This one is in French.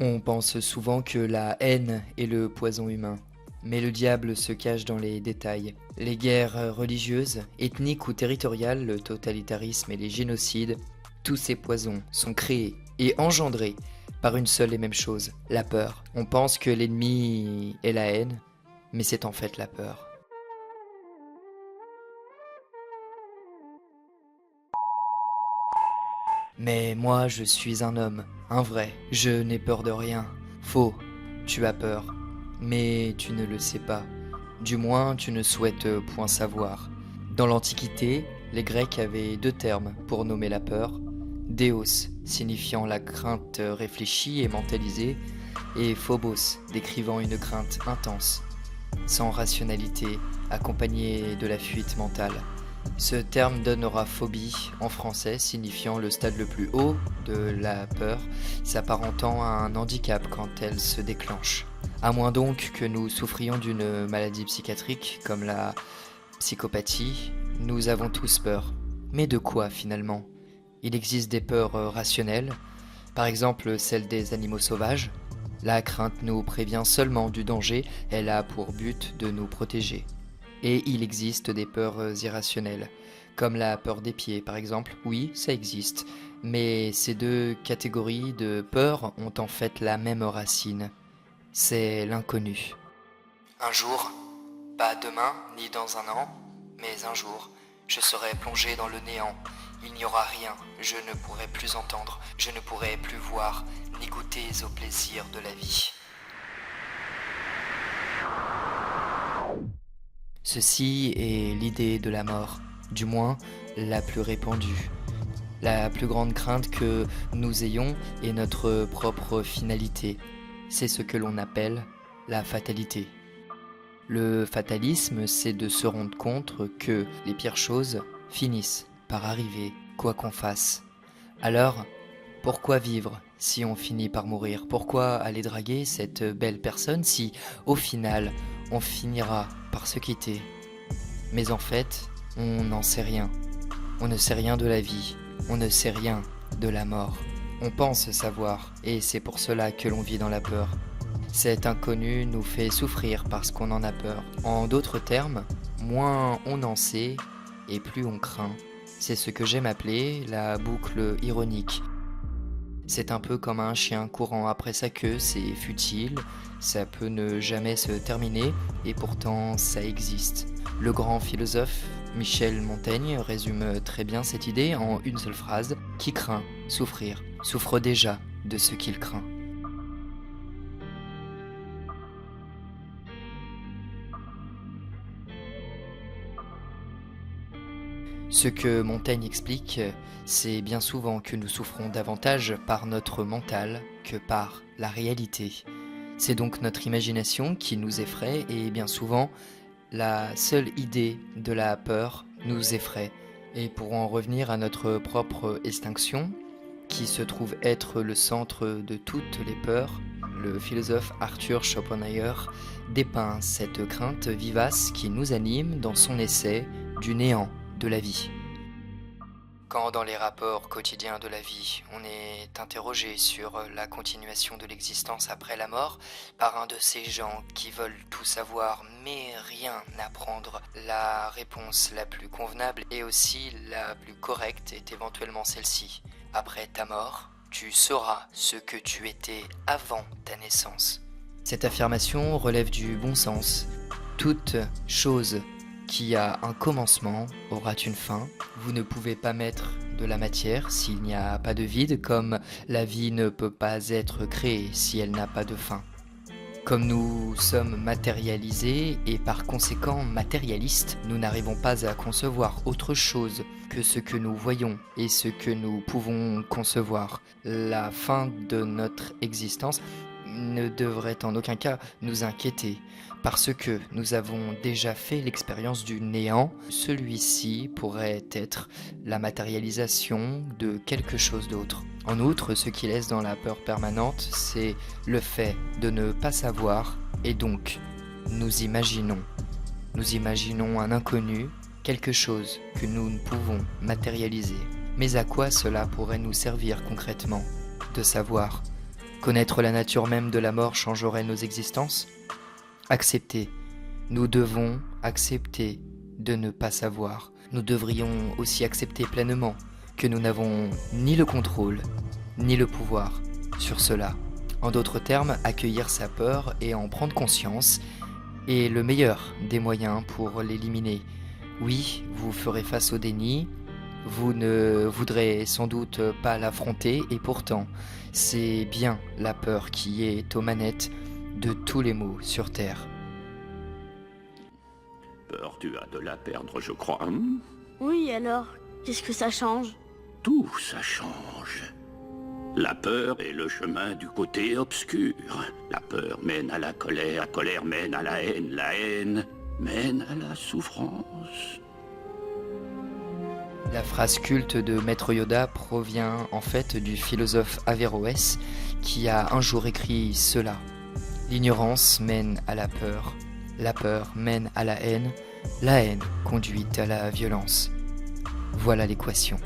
On pense souvent que la haine est le poison humain, mais le diable se cache dans les détails. Les guerres religieuses, ethniques ou territoriales, le totalitarisme et les génocides, tous ces poisons sont créés et engendrés par une seule et même chose, la peur. On pense que l'ennemi est la haine, mais c'est en fait la peur. Mais moi, je suis un homme, un vrai. Je n'ai peur de rien. Faux, tu as peur. Mais tu ne le sais pas. Du moins, tu ne souhaites point savoir. Dans l'Antiquité, les Grecs avaient deux termes pour nommer la peur. Déos, signifiant la crainte réfléchie et mentalisée, et Phobos, décrivant une crainte intense, sans rationalité, accompagnée de la fuite mentale. Ce terme donnera phobie en français, signifiant le stade le plus haut de la peur, s'apparentant à un handicap quand elle se déclenche. À moins donc que nous souffrions d'une maladie psychiatrique comme la psychopathie, nous avons tous peur. Mais de quoi finalement? Il existe des peurs rationnelles, par exemple celle des animaux sauvages. La crainte nous prévient seulement du danger, elle a pour but de nous protéger. Et il existe des peurs irrationnelles, comme la peur des pieds par exemple. Oui, ça existe, mais ces deux catégories de peurs ont en fait la même racine. C'est l'inconnu. Un jour, pas demain ni dans un an, mais un jour, je serai plongé dans le néant. Il n'y aura rien, je ne pourrai plus entendre, je ne pourrai plus voir, ni goûter au plaisir de la vie. Ceci est l'idée de la mort, du moins la plus répandue. La plus grande crainte que nous ayons est notre propre finalité. C'est ce que l'on appelle la fatalité. Le fatalisme, c'est de se rendre compte que les pires choses finissent par arriver, quoi qu'on fasse. Alors, pourquoi vivre si on finit par mourir? Pourquoi aller draguer cette belle personne si, au final, on finira par se quitter? Mais en fait, on n'en sait rien. On ne sait rien de la vie. On ne sait rien de la mort. On pense savoir, et c'est pour cela que l'on vit dans la peur. Cet inconnu nous fait souffrir parce qu'on en a peur. En d'autres termes, moins on en sait, et plus on craint. C'est ce que j'aime appeler la boucle ironique. C'est un peu comme un chien courant après sa queue, c'est futile, ça peut ne jamais se terminer, et pourtant ça existe. Le grand philosophe Michel Montaigne résume très bien cette idée en une seule phrase: qui craint souffrir, souffre déjà de ce qu'il craint. Ce que Montaigne explique, c'est bien souvent que nous souffrons davantage par notre mental que par la réalité. C'est donc notre imagination qui nous effraie et bien souvent, la seule idée de la peur nous effraie. Et pour en revenir à notre propre extinction, qui se trouve être le centre de toutes les peurs, le philosophe Arthur Schopenhauer dépeint cette crainte vivace qui nous anime dans son essai du néant de la vie. Quand dans les rapports quotidiens de la vie, on est interrogé sur la continuation de l'existence après la mort par un de ces gens qui veulent tout savoir mais rien apprendre, la réponse la plus convenable et aussi la plus correcte est éventuellement celle-ci. Après ta mort, tu sauras ce que tu étais avant ta naissance. Cette affirmation relève du bon sens. Toute chose qui a un commencement aura une fin. Vous ne pouvez pas mettre de la matière s'il n'y a pas de vide, comme la vie ne peut pas être créée si elle n'a pas de fin. Comme nous sommes matérialisés et par conséquent matérialistes, nous n'arrivons pas à concevoir autre chose que ce que nous voyons et ce que nous pouvons concevoir. La fin de notre existence ne devrait en aucun cas nous inquiéter, parce que nous avons déjà fait l'expérience du néant. Celui-ci pourrait être la matérialisation de quelque chose d'autre. En outre, ce qui laisse dans la peur permanente, c'est le fait de ne pas savoir, et donc nous imaginons un inconnu, quelque chose que nous ne pouvons matérialiser. Mais à quoi cela pourrait nous servir concrètement de savoir? Connaître la nature même de la mort changerait nos existences? Accepter. Nous devons accepter de ne pas savoir. Nous devrions aussi accepter pleinement que nous n'avons ni le contrôle, ni le pouvoir sur cela. En d'autres termes, accueillir sa peur et en prendre conscience est le meilleur des moyens pour l'éliminer. Oui, vous ferez face au déni, vous ne voudrez sans doute pas l'affronter et pourtant, c'est bien la peur qui est aux manettes de tous les maux sur Terre. Peur, tu as de la perdre, je crois. Oui, alors, qu'est-ce que ça change? Tout ça change. La peur est le chemin du côté obscur. La peur mène à la colère mène à la haine mène à la souffrance. La phrase culte de Maître Yoda provient en fait du philosophe Averroès qui a un jour écrit cela. L'ignorance mène à la peur mène à la haine conduit à la violence. Voilà l'équation.